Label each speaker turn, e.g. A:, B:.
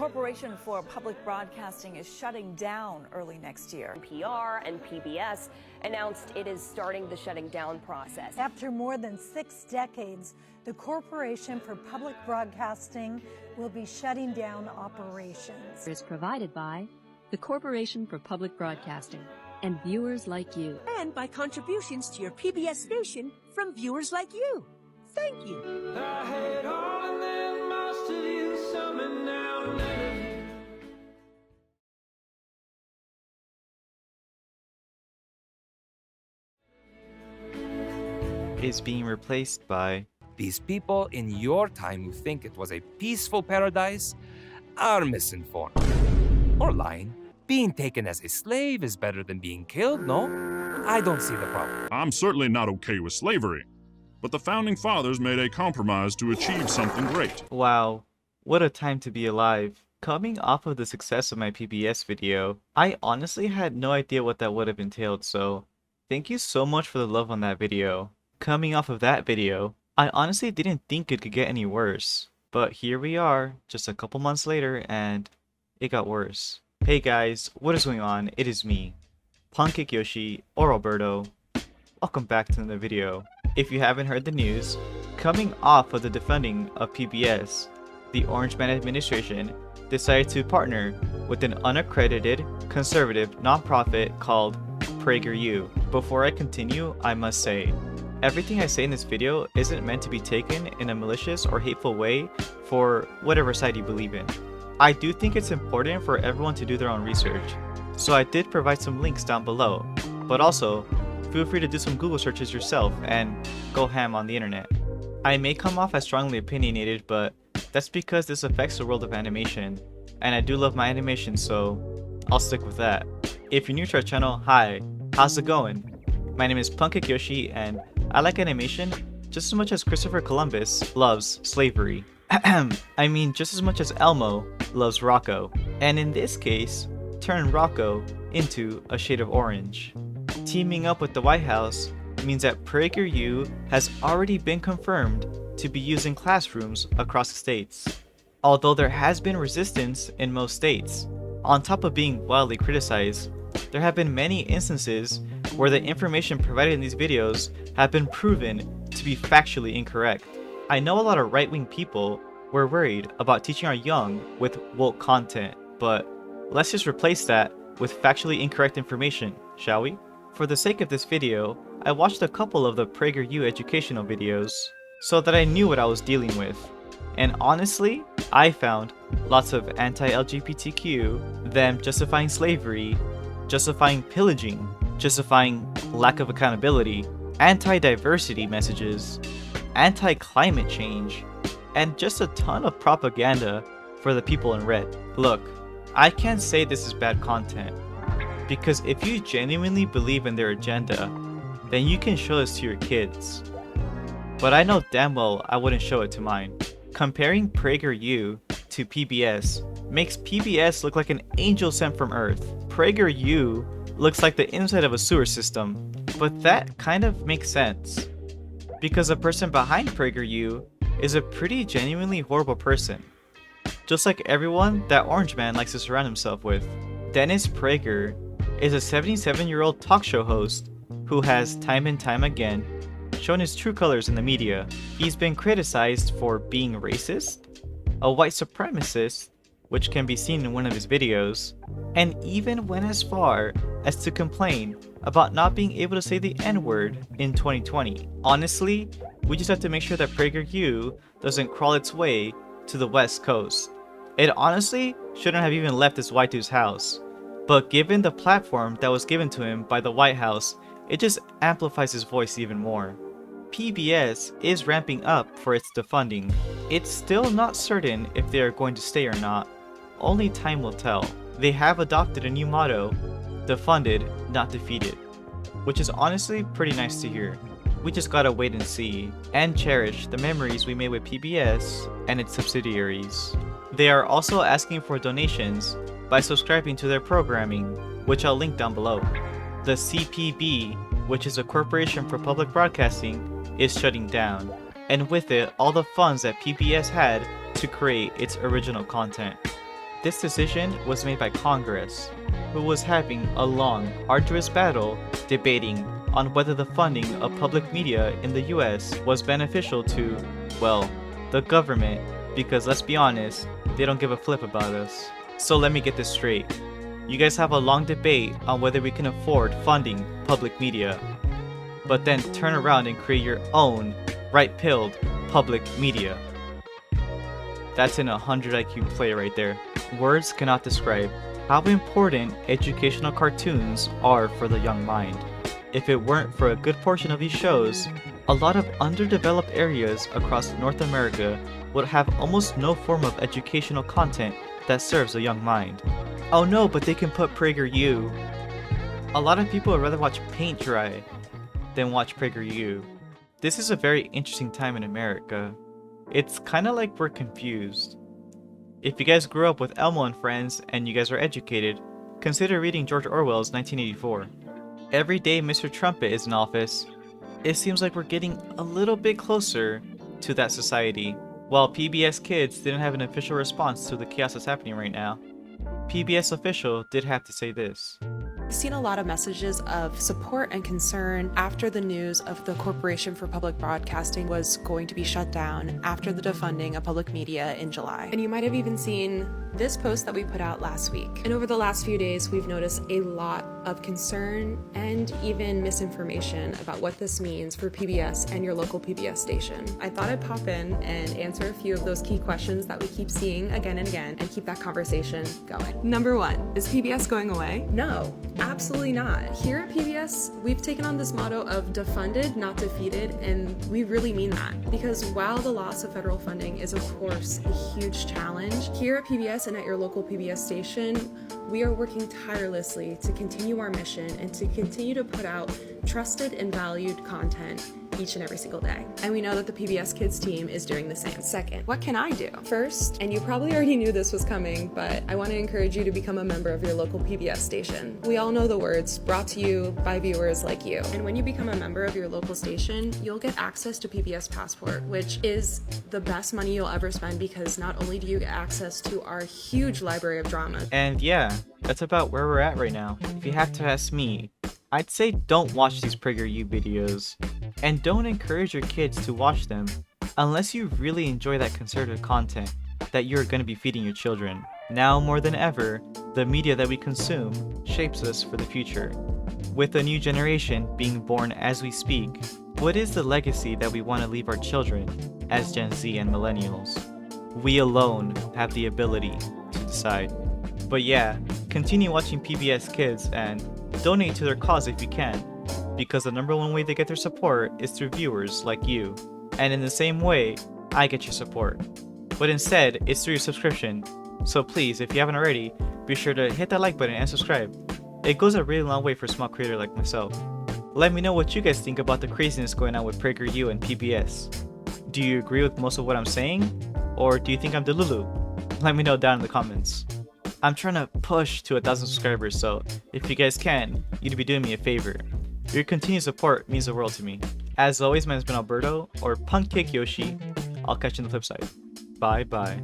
A: Corporation for Public Broadcasting is shutting down early next year.
B: NPR and PBS announced it is starting the shutting down process.
C: After more than 6 decades, the Corporation for Public Broadcasting will be shutting down operations.
D: Is provided by the Corporation for Public Broadcasting and viewers like you.
E: And by contributions to your PBS station from viewers like you. Thank you.
F: I had all and then most of you, some and now none of you.
G: Is being replaced by
H: these people in your time who think it was a peaceful paradise are misinformed. Or lying. Being taken as a slave is better than being killed, no? I don't see the problem.
I: I'm certainly not okay with slavery, but the Founding Fathers made a compromise to achieve something great.
G: Wow, what a time to be alive. Coming off of the success of my PBS video, I honestly had no idea what that would have entailed, so thank you so much for the love on that video. Coming off of that video, I honestly didn't think it could get any worse. But here we are, just a couple months later, and it got worse. Hey guys, what is going on? It is me, Pancake Yoshi, or Alberto. Welcome back to another video. If you haven't heard the news, coming off of the defunding of PBS, the Orange Man administration decided to partner with an unaccredited, conservative nonprofit called PragerU. Before I continue, I must say, everything I say in this video isn't meant to be taken in a malicious or hateful way for whatever side you believe in. I do think it's important for everyone to do their own research, so I did provide some links down below, but also feel free to do some Google searches yourself and go ham on the internet. I may come off as strongly opinionated, but that's because this affects the world of animation, and I do love my animation, so I'll stick with that. If you're new to our channel, hi, how's it going? My name is Pancake Yoshi, and I like animation just as much as Christopher Columbus loves slavery. I mean, just as much as Elmo loves Rocco, and in this case, turn Rocco into a shade of orange. Teaming up with the White House means that PragerU has already been confirmed to be used in classrooms across the states. Although there has been resistance in most states, on top of being wildly criticized, there have been many instances where the information provided in these videos have been proven to be factually incorrect. I know a lot of right-wing people were worried about teaching our young with woke content, but let's just replace that with factually incorrect information, shall we? For the sake of this video, I watched a couple of the PragerU educational videos so that I knew what I was dealing with. And honestly, I found lots of anti-LGBTQ, them justifying slavery, justifying pillaging, justifying lack of accountability, anti-diversity messages, anti-climate change, and just a ton of propaganda for the people in red. Look, I can't say this is bad content, because if you genuinely believe in their agenda, then you can show this to your kids. But I know damn well I wouldn't show it to mine. Comparing PragerU to PBS makes PBS look like an angel sent from Earth. PragerU looks like the inside of a sewer system, but that kind of makes sense, because the person behind PragerU is a pretty genuinely horrible person, just like everyone that Orange Man likes to surround himself with. Dennis Prager is a 77-year-old talk show host who has time and time again shown his true colors in the media. He's been criticized for being racist, a white supremacist, which can be seen in one of his videos, and even went as far as to complain about not being able to say the N-word in 2020. Honestly, we just have to make sure that PragerU doesn't crawl its way to the West Coast. It honestly shouldn't have even left this white dude's house, but given the platform that was given to him by the White House, it just amplifies his voice even more. PBS is ramping up for its defunding. It's still not certain if they are going to stay or not. Only time will tell. They have adopted a new motto, defunded, not defeated, which is honestly pretty nice to hear. We just gotta wait and see, and cherish the memories we made with PBS and its subsidiaries. They are also asking for donations by subscribing to their programming, which I'll link down below. The CPB, which is a Corporation for Public Broadcasting, is shutting down, and with it, all the funds that PBS had to create its original content. This decision was made by Congress, who was having a long, arduous battle debating on whether the funding of public media in the US was beneficial to, well, the government, because let's be honest, they don't give a flip about us. So let me get this straight. You guys have a long debate on whether we can afford funding public media, but then turn around and create your own right-pilled public media. That's an 100 IQ play right there. Words cannot describe how important educational cartoons are for the young mind. If it weren't for a good portion of these shows, a lot of underdeveloped areas across North America would have almost no form of educational content that serves a young mind. Oh no, but they can put PragerU. A lot of people would rather watch paint dry than watch PragerU. This is a very interesting time in America. It's kinda like we're confused. If you guys grew up with Elmo and Friends and you guys are educated, consider reading George Orwell's 1984. Every day Mr. Trumpet is in office, it seems like we're getting a little bit closer to that society. While PBS Kids didn't have an official response to the chaos that's happening right now, PBS official did have to say this.
J: We've seen a lot of messages of support and concern after the news of the Corporation for Public Broadcasting was going to be shut down after the defunding of public media in July. And you might have even seen this post that we put out last week. And over the last few days, we've noticed a lot of concern and even misinformation about what this means for PBS and your local PBS station. I thought I'd pop in and answer a few of those key questions that we keep seeing again and again and keep that conversation going. Number one, is PBS going away? No, absolutely not. Here at PBS, we've taken on this motto of defunded, not defeated, and we really mean that. Because while the loss of federal funding is of course a huge challenge, here at PBS and at your local PBS station, we are working tirelessly to continue our mission and to continue to put out trusted and valued content each and every single day. And we know that the PBS Kids team is doing the same. Second, what can I do? First, and you probably already knew this was coming, but I want to encourage you to become a member of your local PBS station. We all know the words, brought to you by viewers like you. And when you become a member of your local station, you'll get access to PBS Passport, which is the best money you'll ever spend because not only do you get access to our huge library of drama.
G: And yeah, that's about where we're at right now. If you have to ask me, I'd say don't watch these PragerU videos, and don't encourage your kids to watch them unless you really enjoy that conservative content that you're going to be feeding your children. Now more than ever, the media that we consume shapes us for the future. With a new generation being born as we speak, what is the legacy that we want to leave our children as Gen Z and millennials? We alone have the ability to decide. But yeah, continue watching PBS Kids and donate to their cause if you can, because the #1 way they get their support is through viewers like you. And in the same way, I get your support. But instead, it's through your subscription. So please, if you haven't already, be sure to hit that like button and subscribe. It goes a really long way for a small creator like myself. Let me know what you guys think about the craziness going on with PragerU and PBS. Do you agree with most of what I'm saying? Or do you think I'm Delulu? Let me know down in the comments. I'm trying to push to 1,000 subscribers, so if you guys can, you'd be doing me a favor. Your continued support means the world to me. As always, my name's been Alberto, or Punk Cake Yoshi. I'll catch you on the flip side. Bye bye.